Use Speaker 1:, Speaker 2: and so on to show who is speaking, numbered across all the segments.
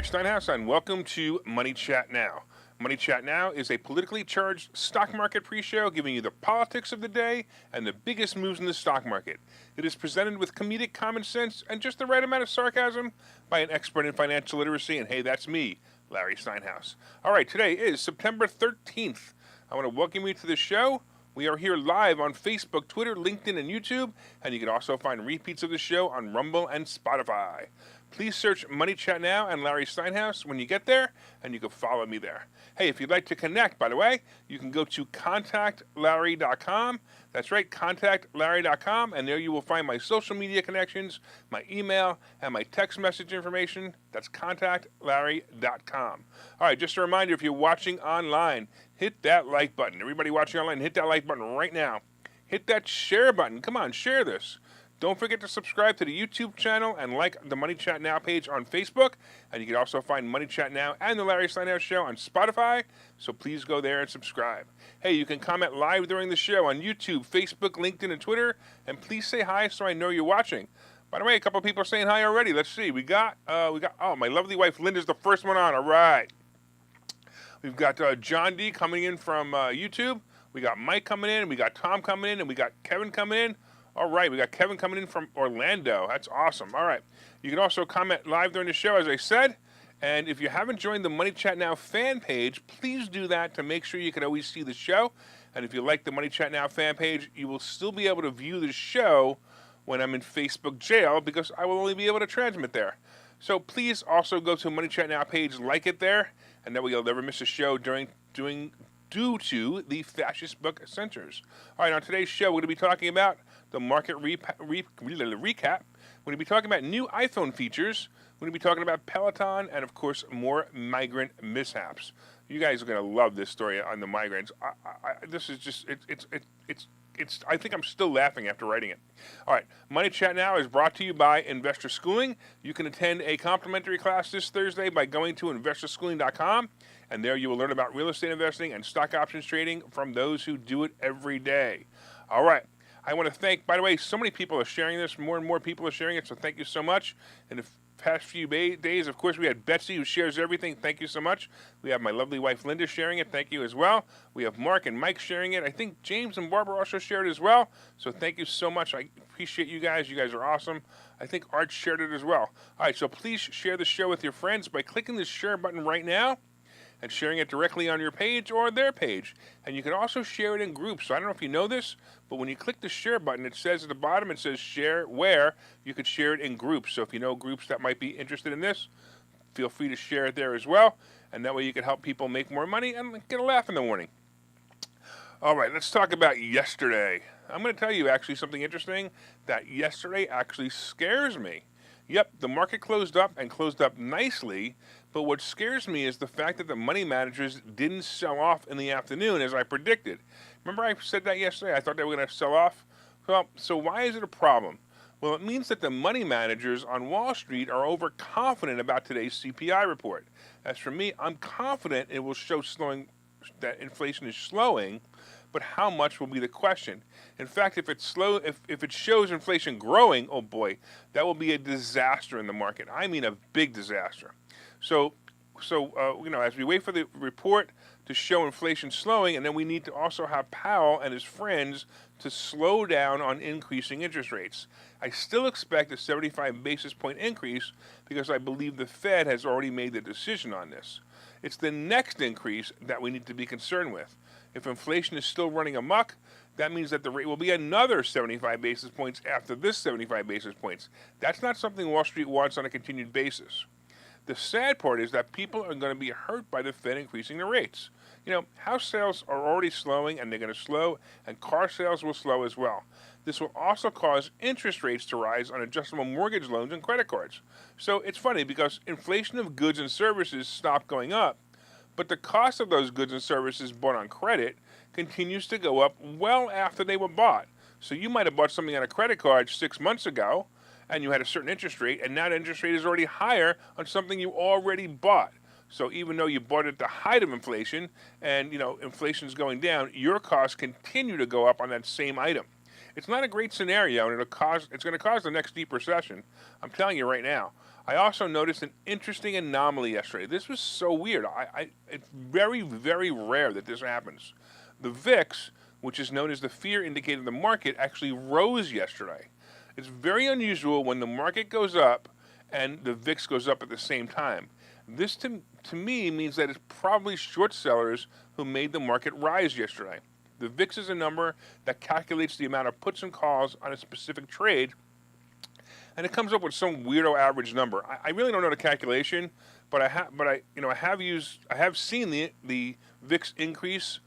Speaker 1: Steinhouse, and welcome to Money Chat Now. Money Chat Now is a politically charged stock market pre-show giving you the politics of the day and the biggest moves in the stock market. It is presented with comedic common sense and just the right amount of sarcasm by an expert in financial literacy, and hey, that's me, Larry Steinhouse. All right, today is September 13th. I want to welcome you to the show. We are here live on Facebook, Twitter, LinkedIn, and YouTube, and you can also find repeats of the show on Rumble and Spotify. Please search Money Chat Now and Larry Steinhouse when you get there, and you can follow me there. Hey, if you'd like to connect, by the way, you can go to contactlarry.com. That's right, contactlarry.com, and there you will find my social media connections, my email, and my text message information. That's contactlarry.com. All right, just a reminder, if you're watching online, hit that like button. Everybody watching online, hit that like button right now. Hit that share button. Come on, share this. Don't forget to subscribe to the YouTube channel and like the Money Chat Now page on Facebook. And you can also find Money Chat Now and the Larry Steinhouse Show on Spotify. So please go there and subscribe. Hey, you can comment live during the show on YouTube, Facebook, LinkedIn, and Twitter. And please say hi so I know you're watching. By the way, a couple of people are saying hi already. Let's see. We got, oh, my lovely wife Linda's the first one on. All right. We've got John D coming in from YouTube. We got Mike coming in. We got Tom coming in. And we got Kevin coming in. All right, we got Kevin coming in from Orlando. That's awesome. All right. You can also comment live during the show, as I said. And if you haven't joined the Money Chat Now fan page, please do that to make sure you can always see the show. And if you like the Money Chat Now fan page, you will still be able to view the show when I'm in Facebook jail because I will only be able to transmit there. So please also go to Money Chat Now page, like it there, and that way you'll never miss a show due to the fascist book censors. All right, on today's show, we're going to be talking about the market recap. We're going to be talking about new iPhone features. We're going to be talking about Peleton and, of course, more migrant mishaps. You guys are going to love this story on the migrants. This is just, I think I'm still laughing after writing it. All right, Money Chat Now is brought to you by Investor Schooling. You can attend a complimentary class this Thursday by going to investorschooling.com, and there you will learn about real estate investing and stock options trading from those who do it every day. All right. I want to thank, by the way, so many people are sharing this. More and more people are sharing it, so thank you so much. In the past few days, of course, we had Betsy, who shares everything. Thank you so much. We have my lovely wife, Linda, sharing it. Thank you as well. We have Mark and Mike sharing it. I think James and Barbara also shared it as well, so thank you so much. I appreciate you guys. You guys are awesome. I think Art shared it as well. All right, so please share the show with your friends by clicking the share button right now and sharing it directly on your page or their page. And you can also share it in groups. So I don't know if you know this, but when you click the share button, it says at the bottom, it says share where. You could share it in groups. So if you know groups that might be interested in this, feel free to share it there as well. And that way you can help people make more money and get a laugh in the morning. All right, let's talk about yesterday. I'm going to tell you actually something interesting that yesterday actually scares me. Yep, the market closed up and closed up nicely, but what scares me is the fact that the money managers didn't sell off in the afternoon as I predicted. Remember I said that yesterday? I thought they were going to sell off? Well, so why is it a problem? Well, it means that the money managers on Wall Street are overconfident about today's CPI report. As for me, I'm confident it will show that inflation is slowing, but how much will be the question. In fact, if it shows inflation growing, oh boy, that will be a disaster in the market. I mean a big disaster. So as we wait for the report to show inflation slowing, and then we need to also have Powell and his friends to slow down on increasing interest rates. I still expect a 75 basis point increase because I believe the Fed has already made the decision on this. It's the next increase that we need to be concerned with. If inflation is still running amok, that means that the rate will be another 75 basis points after this 75 basis points. That's not something Wall Street wants on a continued basis. The sad part is that people are going to be hurt by the Fed increasing the rates. You know, house sales are already slowing, and they're going to slow, and car sales will slow as well. This will also cause interest rates to rise on adjustable mortgage loans and credit cards. So it's funny because inflation of goods and services stopped going up, but the cost of those goods and services bought on credit continues to go up well after they were bought. So you might have bought something on a credit card 6 months ago, and you had a certain interest rate, and now the interest rate is already higher on something you already bought. So even though you bought it at the height of inflation, and inflation is going down, your costs continue to go up on that same item. It's not a great scenario, and it's going to cause the next deep recession. I'm telling you right now. I also noticed an interesting anomaly yesterday. This was so weird. It's very, very rare that this happens. The VIX, which is known as the fear indicator of the market, actually rose yesterday. It's very unusual when the market goes up and the VIX goes up at the same time. This, to me, means that it's probably short sellers who made the market rise yesterday. The VIX is a number that calculates the amount of puts and calls on a specific trade, and it comes up with some weirdo average number. I really don't know the calculation, but I have seen the VIX increase.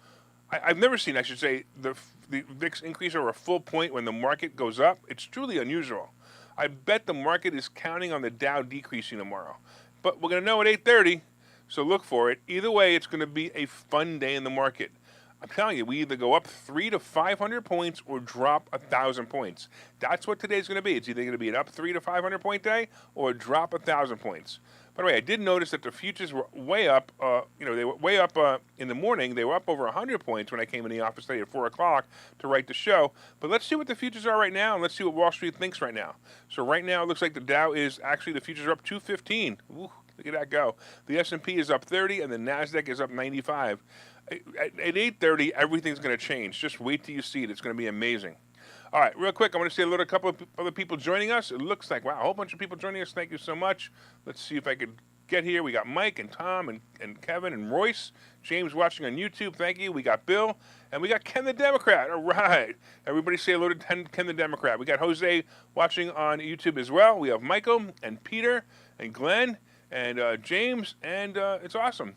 Speaker 1: I've never seen, I should say, the VIX increase over a full point when the market goes up. It's truly unusual. I bet the market is counting on the Dow decreasing tomorrow, but we're going to know at 8:30, so look for it. Either way, it's going to be a fun day in the market. I'm telling you, we either go up 300 to 500 points or drop 1,000 points. That's what today's going to be. It's either going to be an up 300 to 500 point day or a drop 1,000 points. By the way, I did notice that the futures were way up. They were way up in the morning. They were up over 100 points when I came in the office today at 4 o'clock to write the show. But let's see what the futures are right now, and let's see what Wall Street thinks right now. So right now, it looks like the Dow is actually, the futures are up 215. Ooh, look at that go. The S&P is up 30, and the NASDAQ is up 95. At 8:30, everything's going to change. Just wait till you see it. It's going to be amazing. All right, real quick, I want to say a couple of other people joining us. It looks like, wow, a whole bunch of people joining us. Thank you so much. Let's see if I could get here. We got Mike and Tom and Kevin and Royce. James watching on YouTube. Thank you. We got Bill. And we got Ken the Democrat. All right. Everybody say hello to Ken the Democrat. We got Jose watching on YouTube as well. We have Michael and Peter and Glenn and James. And it's awesome.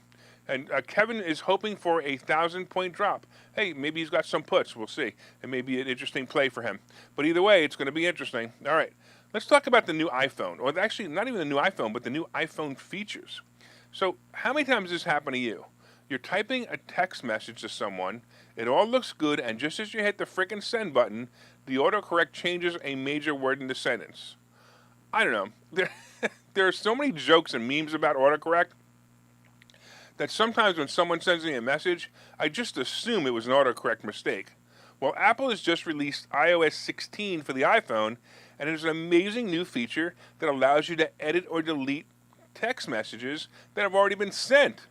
Speaker 1: And Kevin is hoping for a 1,000-point drop. Hey, maybe he's got some puts. We'll see. It may be an interesting play for him. But either way, it's going to be interesting. All right. Let's talk about the new iPhone. Or actually, not even the new iPhone, but the new iPhone features. So how many times does this happen to you? You're typing a text message to someone. It all looks good. And just as you hit the frickin' send button, the autocorrect changes a major word in the sentence. I don't know. There are so many jokes and memes about autocorrect that sometimes when someone sends me a message, I just assume it was an autocorrect mistake. Well, Apple has just released iOS 16 for the iPhone, and there's an amazing new feature that allows you to edit or delete text messages that have already been sent.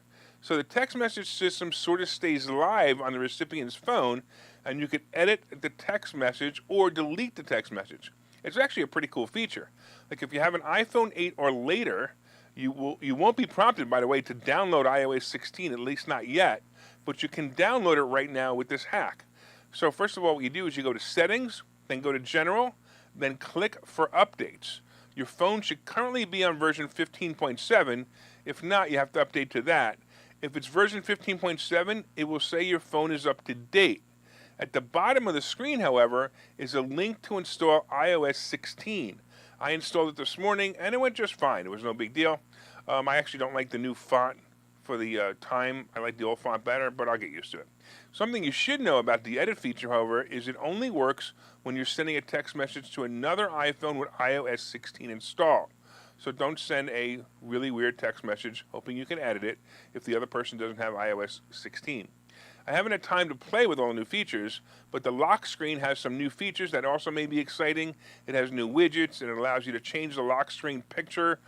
Speaker 1: So the text message system sort of stays live on the recipient's phone, and you can edit the text message or delete the text message. It's actually a pretty cool feature. Like if you have an iPhone 8 or later, you won't be prompted, by the way, to download iOS 16, at least not yet, but you can download it right now with this hack. So first of all, what you do is you go to Settings, then go to General, then click for Updates. Your phone should currently be on version 15.7. If not, you have to update to that. If it's version 15.7, it will say your phone is up to date. At the bottom of the screen, however, is a link to install iOS 16. I installed it this morning, and it went just fine. It was no big deal. I actually don't like the new font for the time. I like the old font better, but I'll get used to it. Something you should know about the edit feature, however, is it only works when you're sending a text message to another iPhone with iOS 16 installed. So don't send a really weird text message hoping you can edit it if the other person doesn't have iOS 16. I haven't had time to play with all the new features, but the lock screen has some new features that also may be exciting. It has new widgets, and it allows you to change the lock screen picture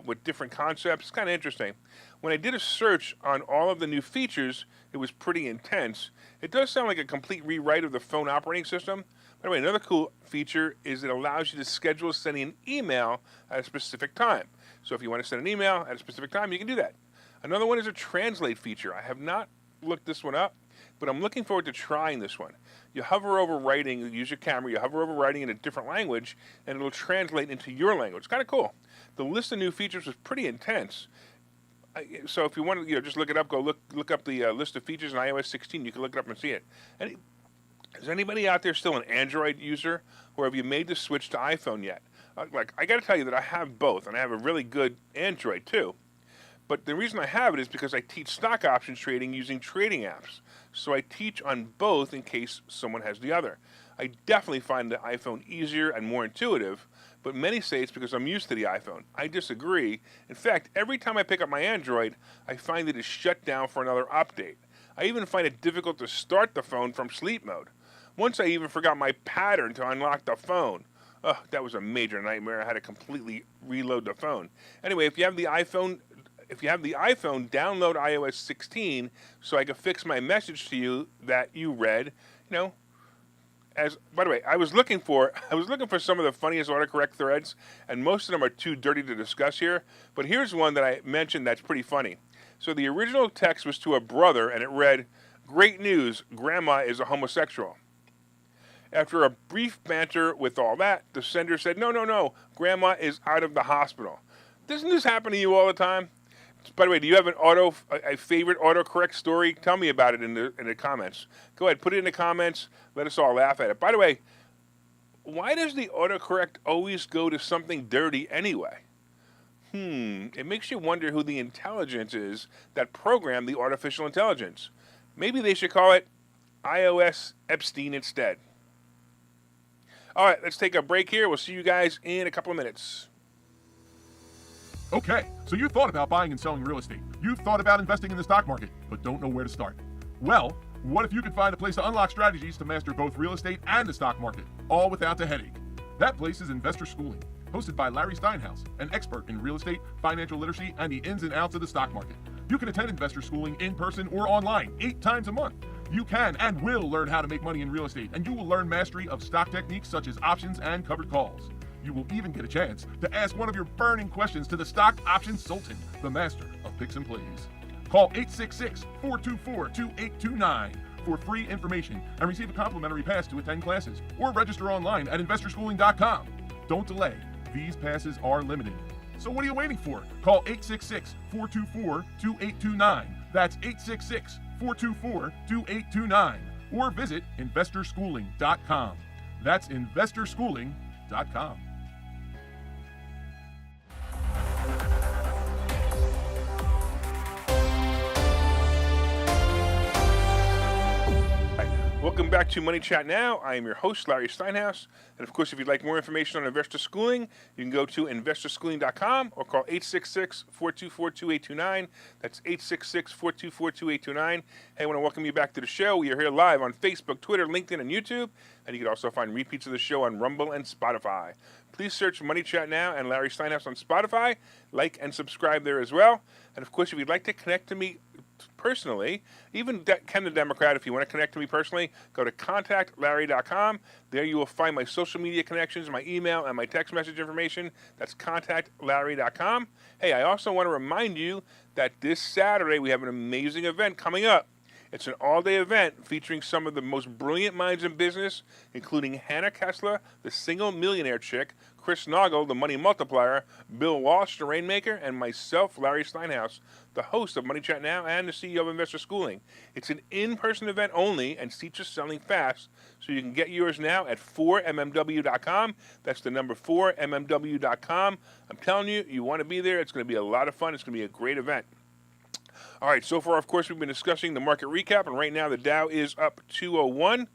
Speaker 1: with different concepts. It's kind of interesting. When I did a search on all of the new features, it was pretty intense. It does sound like a complete rewrite of the phone operating system. By the way, another cool feature is it allows you to schedule sending an email at a specific time. So if you want to send an email at a specific time, you can do that. Another one is a translate feature. I have not looked this one up, but I'm looking forward to trying this one. You hover over writing, you use your camera, you hover over writing in a different language, and it'll translate into your language. It's kind of cool. The list of new features is pretty intense. So if you want to just look it up, go look up the list of features in iOS 16. You can look it up and see it. And is anybody out there still an Android user, or have you made the switch to iPhone yet? I got to tell you that I have both, and I have a really good Android too. But the reason I have it is because I teach stock options trading using trading apps. So I teach on both in case someone has the other. I definitely find the iPhone easier and more intuitive, but many say it's because I'm used to the iPhone. I disagree. In fact, every time I pick up my Android, I find it is shut down for another update. I even find it difficult to start the phone from sleep mode. Once I even forgot my pattern to unlock the phone. Oh, that was a major nightmare. I had to completely reload the phone. Anyway, if you have the iPhone, download iOS 16 so I can fix my message to you that you read. You know, as by the way, I was looking for some of the funniest autocorrect threads, and most of them are too dirty to discuss here. But here's one that I mentioned that's pretty funny. So the original text was to a brother, and it read, "Great news, Grandma is a homosexual." After a brief banter with all that, the sender said, No, Grandma is out of the hospital." Doesn't this happen to you all the time? By the way, do you have a favorite autocorrect story? Tell me about it in the comments. Go ahead, put it in the comments. Let us all laugh at it. By the way, why does the autocorrect always go to something dirty anyway? It makes you wonder who the intelligence is that programmed the artificial intelligence. Maybe they should call it iOS Epstein instead. All right, let's take a break here. We'll see you guys in a couple of minutes.
Speaker 2: Okay, so you thought about buying and selling real estate. You've thought about investing in the stock market, but don't know where to start. Well, what if you could find a place to unlock strategies to master both real estate and the stock market, all without the headache? That place is Investor Schooling, hosted by Larry Steinhouse, an expert in real estate, financial literacy, and the ins and outs of the stock market. You can attend Investor Schooling in person or online 8 times a month. You can and will learn how to make money in real estate, and you will learn mastery of stock techniques such as options and covered calls. You will even get a chance to ask one of your burning questions to the stock options sultan, the master of picks and plays. Call 866-424-2829 for free information and receive a complimentary pass to attend classes, or register online at investorschooling.com. Don't delay. These passes are limited. So what are you waiting for? Call 866-424-2829. That's 866-424-2829. Or visit investorschooling.com. That's investorschooling.com.
Speaker 1: Welcome back to Money Chat Now. I am your host, Larry Steinhouse. And of course, if you'd like more information on investor schooling, you can go to investorschooling.com or call 866-424-2829. That's 866-424-2829. Hey, I want to welcome you back to the show. We are here live on Facebook, Twitter, LinkedIn, and YouTube. And you can also find repeats of the show on Rumble and Spotify. Please search Money Chat Now and Larry Steinhouse on Spotify. Like and subscribe there as well. And of course, if you'd like to connect to me personally, even Ken the Democrat, if you want to connect to me personally, go to contactlarry.com. There you will find my social media connections, my email, and my text message information. That's contactlarry.com. Hey, I also want to remind you that this Saturday we have an amazing event coming up. It's an all-day event featuring some of the most brilliant minds in business, including Hannah Kessler, the single millionaire chick, Chris Noggle, the money multiplier, Bill Walsh, the rainmaker, and myself, Larry Steinhouse, the host of Money Chat Now and the CEO of Investor Schooling. It's an in-person event only, and seats are selling fast, so you can get yours now at 4mmw.com. That's the number 4mmw.com. I'm telling you, you want to be there. It's going to be a lot of fun. It's going to be a great event. All right, so far, of course, we've been discussing the market recap, and right now the Dow is up 201,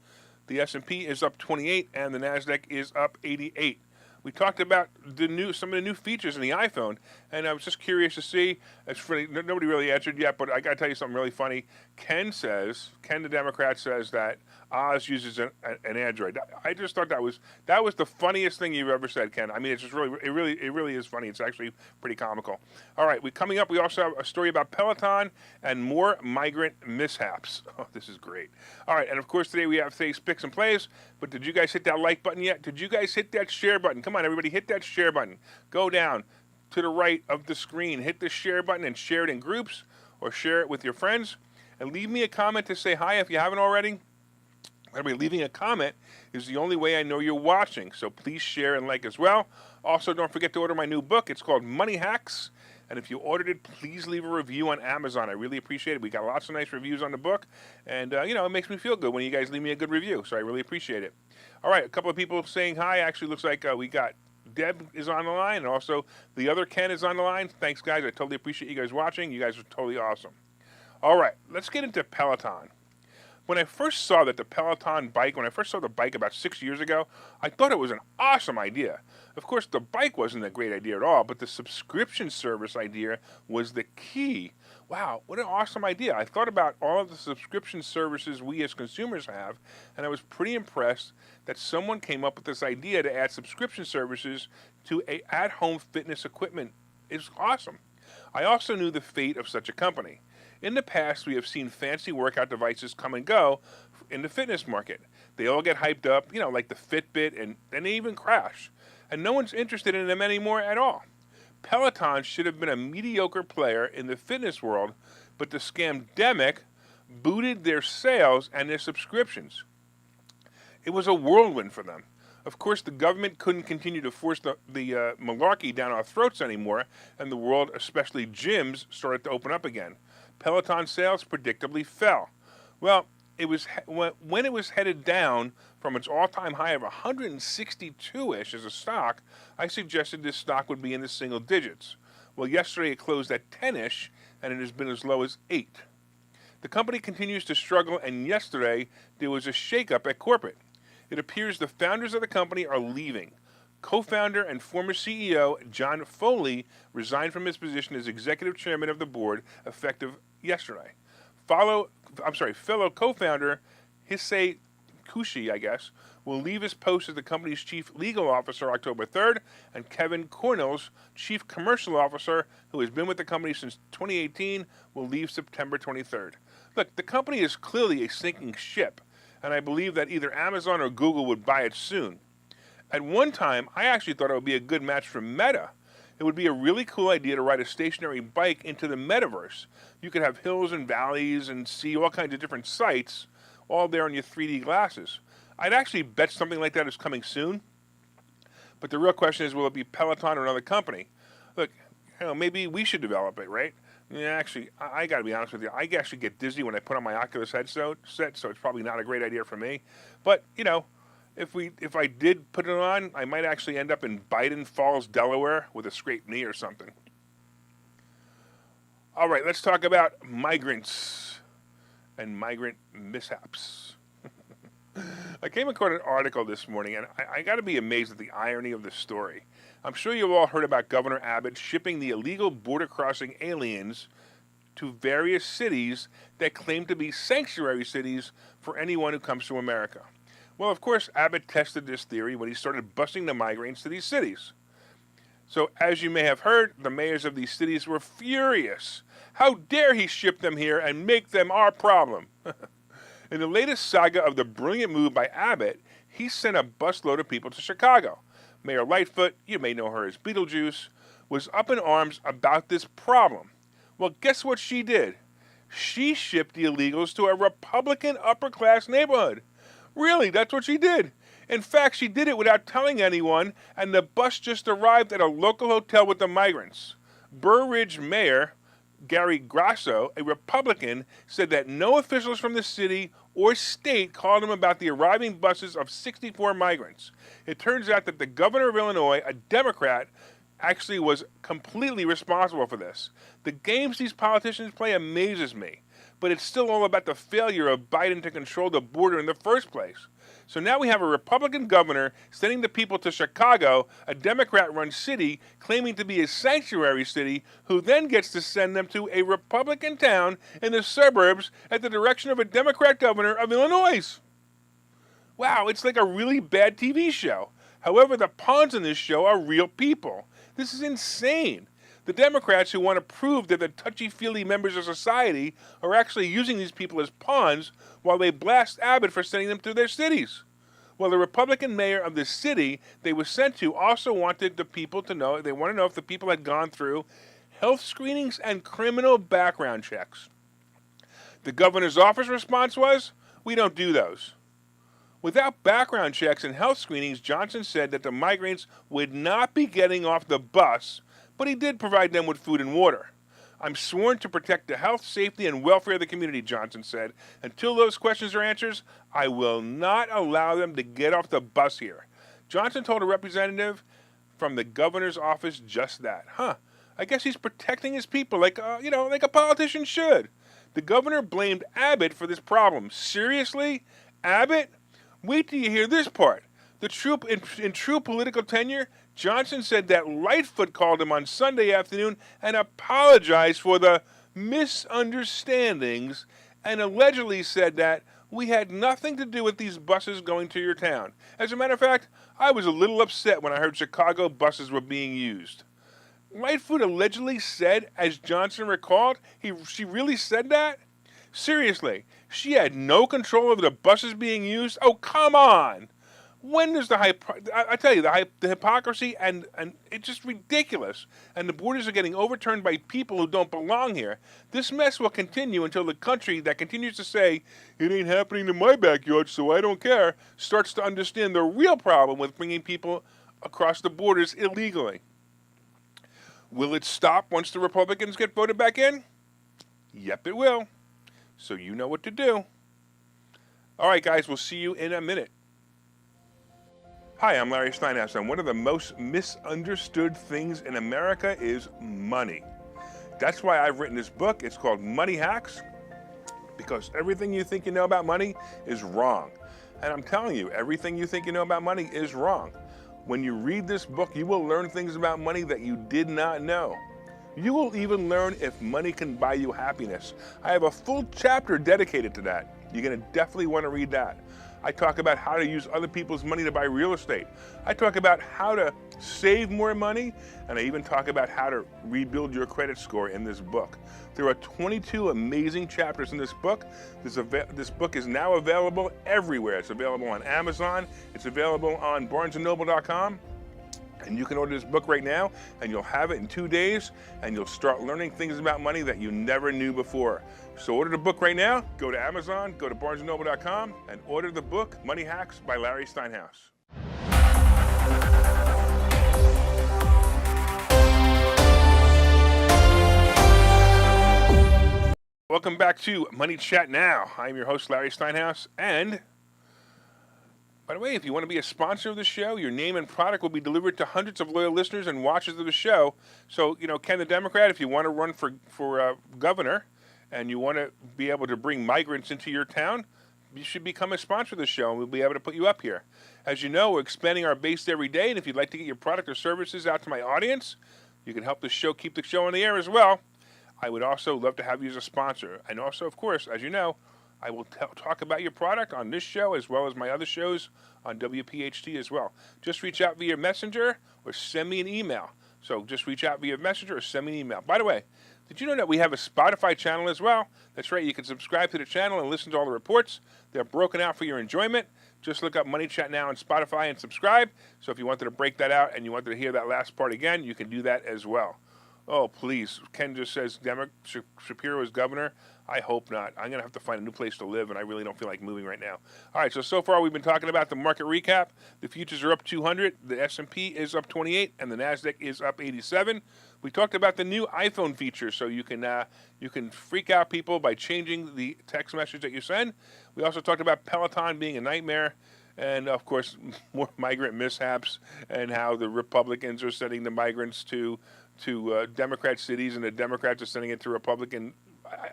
Speaker 1: the S&P is up 28, and the NASDAQ is up 88. We talked about some of the new features in the iPhone, and I was just curious to see. It's funny, nobody really answered yet, but I got to tell you something really funny. Ken the Democrat says that Oz uses an Android. I just thought that was the funniest thing you've ever said, Ken. I mean, it's just really is funny. It's actually pretty comical. All right, coming up, we also have a story about Peleton and more migrant mishaps. Oh, this is great. All right, and of course today we have today's picks and plays. But did you guys hit that like button yet? Did you guys hit that share button? Come on, everybody, hit that share button. Go down to the right of the screen, hit the share button and share it in groups or share it with your friends. And leave me a comment to say hi if you haven't already. Everybody, leaving a comment is the only way I know you're watching, so please share and like as well. Also, don't forget to order my new book. It's called Money Hacks, and if you ordered it, please leave a review on Amazon. I really appreciate it. We got lots of nice reviews on the book, and it makes me feel good when you guys leave me a good review, so I really appreciate it. All right, a couple of people saying hi. Actually, looks like we got Deb is on the line, and also the other Ken is on the line. Thanks, guys. I totally appreciate you guys watching. You guys are totally awesome. All right, let's get into Peleton. When I first saw the bike about 6 years ago, I thought it was an awesome idea. Of course, the bike wasn't a great idea at all, but the subscription service idea was the key. Wow, what an awesome idea. I thought about all of the subscription services we as consumers have, and I was pretty impressed that someone came up with this idea to add subscription services to a at-home fitness equipment. It's awesome. I also knew the fate of such a company. In the past, we have seen fancy workout devices come and go in the fitness market. They all get hyped up, like the Fitbit, and then they even crash. And no one's interested in them anymore at all. Peleton should have been a mediocre player in the fitness world, but the scamdemic booted their sales and their subscriptions. It was a whirlwind for them. Of course, the government couldn't continue to force the malarkey down our throats anymore, and the world, especially gyms, started to open up again. Peloton sales predictably fell. Well, when it was headed down from its all-time high of 162-ish as a stock, I suggested this stock would be in the single digits. Well, yesterday it closed at 10-ish, and it has been as low as 8. The company continues to struggle, and yesterday there was a shakeup at corporate. It appears the founders of the company are leaving. Co-founder and former CEO John Foley resigned from his position as executive chairman of the board effective yesterday. Fellow co-founder Hisei Kushi, will leave his post as the company's chief legal officer October 3rd, and Kevin Cornells, chief commercial officer, who has been with the company since 2018, will leave September 23rd. Look, the company is clearly a sinking ship, and I believe that either Amazon or Google would buy it soon. At one time, I actually thought it would be a good match for Meta. It would be a really cool idea to ride a stationary bike into the metaverse. You could have hills and valleys and see all kinds of different sights, all there on your 3D glasses. I'd actually bet something like that is coming soon. But the real question is, will it be Peloton or another company? Look, maybe we should develop it, right? Yeah, actually, I got to be honest with you. I actually get dizzy when I put on my Oculus headset, so it's probably not a great idea for me. But, if I did put it on, I might actually end up in Biden Falls, Delaware with a scraped knee or something. All right, let's talk about migrants and migrant mishaps. I came across an article this morning, and I got to be amazed at the irony of the story. I'm sure you've all heard about Governor Abbott shipping the illegal border-crossing aliens to various cities that claim to be sanctuary cities for anyone who comes to America. Well, of course, Abbott tested this theory when he started busing the migrants to these cities. So, as you may have heard, the mayors of these cities were furious. How dare he ship them here and make them our problem? In the latest saga of the brilliant move by Abbott, he sent a busload of people to Chicago. Mayor Lightfoot, you may know her as Beetlejuice, was up in arms about this problem. Well, guess what she did? She shipped the illegals to a Republican upper-class neighborhood. Really, that's what she did. In fact, she did it without telling anyone, and the bus just arrived at a local hotel with the migrants. Burr Ridge Mayor Gary Grasso, a Republican, said that no officials from the city or state called him about the arriving buses of 64 migrants. It turns out that the governor of Illinois, a Democrat, actually was completely responsible for this. The games these politicians play amazes me, but it's still all about the failure of Biden to control the border in the first place. So now we have a Republican governor sending the people to Chicago, a Democrat-run city, claiming to be a sanctuary city, who then gets to send them to a Republican town in the suburbs at the direction of a Democrat governor of Illinois. Wow, it's like a really bad TV show. However, the pawns in this show are real people. This is insane. The Democrats who want to prove they're the touchy-feely members of society are actually using these people as pawns while they blast Abbott for sending them to their cities. Well, the Republican mayor of the city they were sent to also wanted the people to know, they want to know if the people had gone through health screenings and criminal background checks. The governor's office response was, we don't do those. Without background checks and health screenings, Johnson said that the migrants would not be getting off the bus, but he did provide them with food and water. I'm sworn to protect the health, safety, and welfare of the community, Johnson said. Until those questions are answered, I will not allow them to get off the bus here. Johnson told a representative from the governor's office just that. I guess he's protecting his people like a politician should. The governor blamed Abbott for this problem. Seriously? Abbott? Wait till you hear this part. In true political tenure, Johnson said that Lightfoot called him on Sunday afternoon and apologized for the misunderstandings and allegedly said that we had nothing to do with these buses going to your town. As a matter of fact, I was a little upset when I heard Chicago buses were being used. Lightfoot allegedly said, as Johnson recalled, she really said that? Seriously, she had no control over the buses being used? Oh, come on! When does I tell you, the hypocrisy and it's just ridiculous. And the borders are getting overturned by people who don't belong here. This mess will continue until the country that continues to say, it ain't happening in my backyard, so I don't care, starts to understand the real problem with bringing people across the borders illegally. Will it stop once the Republicans get voted back in? Yep, it will. So you know what to do. All right, guys, we'll see you in a minute. Hi, I'm Larry Steinhouse, and one of the most misunderstood things in America is money. That's why I've written this book. It's called Money Hacks, because everything you think you know about money is wrong. And I'm telling you, everything you think you know about money is wrong. When you read this book, you will learn things about money that you did not know. You will even learn if money can buy you happiness. I have a full chapter dedicated to that. You're going to definitely want to read that. I talk about how to use other people's money to buy real estate. I talk about how to save more money, and I even talk about how to rebuild your credit score in this book. There are 22 amazing chapters in this book. This book is now available everywhere. It's available on Amazon. It's available on barnesandnoble.com. And you can order this book right now, and you'll have it in 2 days, and you'll start learning things about money that you never knew before. So order the book right now. Go to Amazon, go to barnesandnoble.com, and order the book, Money Hacks by Larry Steinhouse. Welcome back to Money Chat Now. I'm your host, Larry Steinhouse, and by the way, if you want to be a sponsor of the show, your name and product will be delivered to hundreds of loyal listeners and watchers of the show. So, Ken the Democrat, if you want to run for governor and you want to be able to bring migrants into your town, you should become a sponsor of the show, and we'll be able to put you up here. As you know, we're expanding our base every day, and if you'd like to get your product or services out to my audience, you can help the show keep the show on the air as well. I would also love to have you as a sponsor. And also, of course, as you know, I will talk about your product on this show as well as my other shows on WPHT as well. Just reach out via Messenger or send me an email. So just reach out via Messenger or send me an email. By the way, did you know that we have a Spotify channel as well? That's right, you can subscribe to the channel and listen to all the reports. They're broken out for your enjoyment. Just look up Money Chat Now on Spotify and subscribe. So if you wanted to break that out and you wanted to hear that last part again, you can do that as well. Oh, please. Ken just says Shapiro is governor. I hope not. I'm going to have to find a new place to live, and I really don't feel like moving right now. All right, so far we've been talking about the market recap. The futures are up 200, the S&P is up 28, and the NASDAQ is up 87. We talked about the new iPhone feature, so you can freak out people by changing the text message that you send. We also talked about Peleton being a nightmare, and, of course, more migrant mishaps and how the Republicans are sending the migrants to Democrat cities, and the Democrats are sending it to Republican.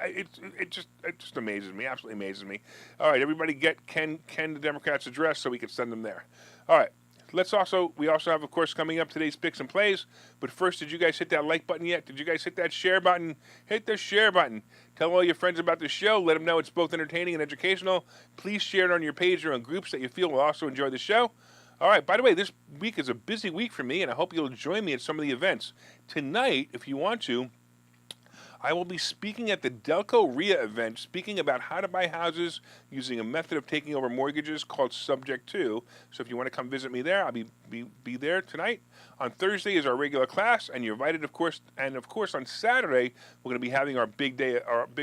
Speaker 1: It just amazes me, absolutely amazes me. All right, everybody get Ken the Democrats' address so we can send them there. All right, we also have, of course, coming up today's picks and plays. But first, did you guys hit that like button yet? Did you guys hit that share button? Hit the share button. Tell all your friends about the show. Let them know it's both entertaining and educational. Please share it on your page or on groups that you feel will also enjoy the show. All right, by the way, this week is a busy week for me, and I hope you'll join me at some of the events. Tonight, if you want to, I will be speaking at the Delco RIA event, speaking about how to buy houses using a method of taking over mortgages called Subject 2. So if you want to come visit me there, I'll be there tonight. On Thursday is our regular class, and you're invited, of course. And of course, on Saturday, we're going to be having our big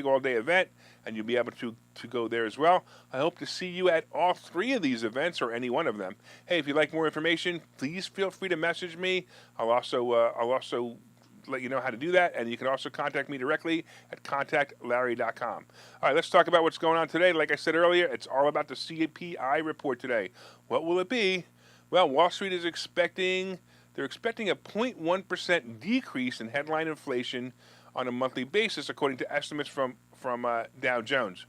Speaker 1: all-day event, and you'll be able to go there as well. I hope to see you at all three of these events or any one of them. Hey, if you'd like more information, please feel free to message me. I'll also let you know how to do that, and you can also contact me directly at contactlarry.com. All right, let's talk about what's going on today. Like I said earlier, it's all about the CPI report today. What will it be? Well, Wall Street is expecting a 0.1% decrease in headline inflation on a monthly basis, according to estimates from Dow Jones.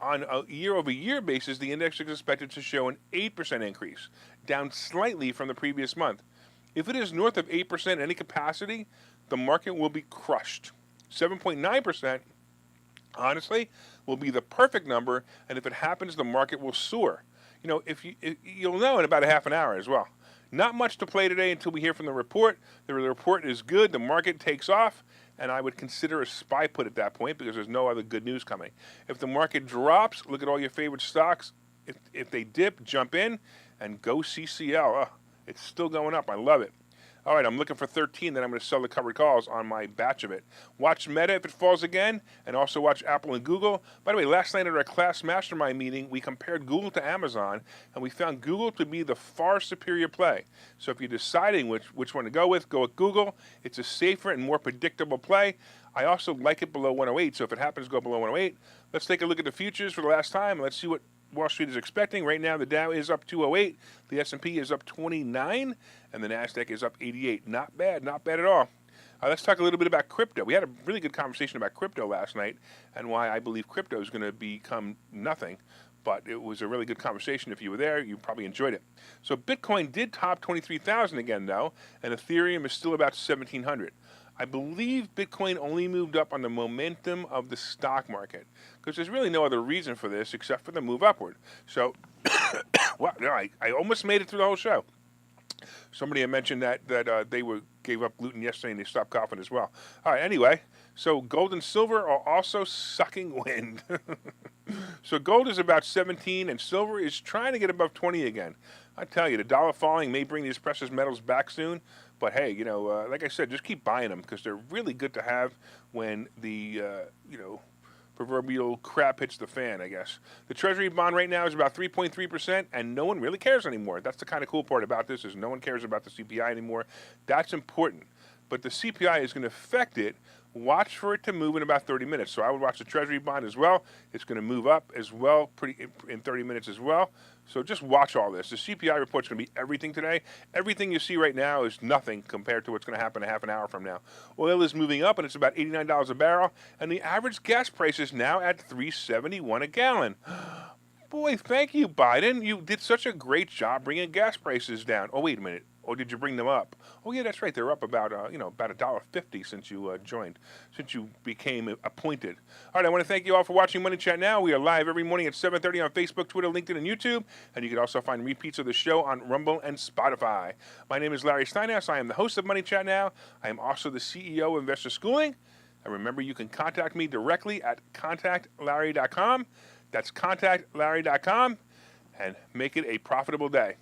Speaker 1: On a year-over-year basis, the index is expected to show an 8% increase, down slightly from the previous month. If it is north of 8% in any capacity, the market will be crushed. 7.9%, honestly, will be the perfect number, and if it happens, the market will soar. You'll know in about a half an hour as well. Not much to play today until we hear from the report. The report is good, the market takes off, and I would consider a SPY put at that point because there's no other good news coming. If the market drops, look at all your favorite stocks. If they dip, jump in and go CCL. Oh, it's still going up. I love it. All right, I'm looking for 13, then I'm going to sell the covered calls on my batch of it. Watch Meta if it falls again, and also watch Apple and Google. By the way, last night at our class mastermind meeting, we compared Google to Amazon, and we found Google to be the far superior play. So if you're deciding which one to go with Google. It's a safer and more predictable play. I also like it below 108, so if it happens to go below 108, let's take a look at the futures for the last time, and let's see what Wall Street is expecting. Right now, the Dow is up 208, the S&P is up 29, and the Nasdaq is up 88. Not bad at all. Let's talk a little bit about crypto. We had a really good conversation about crypto last night and why I believe crypto is going to become nothing. But it was a really good conversation. If you were there, you probably enjoyed it. So Bitcoin did top 23,000 again, though, and Ethereum is still about 1,700. I believe Bitcoin only moved up on the momentum of the stock market because there's really no other reason for this except for the move upward. So, wow, no, I almost made it through the whole show. Somebody had mentioned that they gave up gluten yesterday and they stopped coughing as well. All right, anyway, so gold and silver are also sucking wind. So gold is about 17 and silver is trying to get above 20 again. I tell you, the dollar falling may bring these precious metals back soon. But hey, like I said, just keep buying them because they're really good to have when the, proverbial crap hits the fan, I guess. The Treasury bond right now is about 3.3%, and no one really cares anymore. That's the kind of cool part about this is no one cares about the CPI anymore. That's important. But the CPI is going to affect it. Watch for it to move in about 30 minutes. So I would watch the Treasury bond as well. It's going to move up as well in 30 minutes as well. So just watch all this. The CPI report is going to be everything today. Everything you see right now is nothing compared to what's going to happen a half an hour from now. Oil is moving up, and it's about $89 a barrel. And the average gas price is now at $3.71 a gallon. Boy, thank you, Biden. You did such a great job bringing gas prices down. Oh, wait a minute. Or did you bring them up? Oh, yeah, that's right. They're up about $1.50 since you joined, since you became appointed. All right, I want to thank you all for watching Money Chat Now. We are live every morning at 7:30 on Facebook, Twitter, LinkedIn, and YouTube. And you can also find repeats of the show on Rumble and Spotify. My name is Larry Steinhouse. I am the host of Money Chat Now. I am also the CEO of Investor Schooling. And remember, you can contact me directly at contactlarry.com. That's contactlarry.com. And make it a profitable day.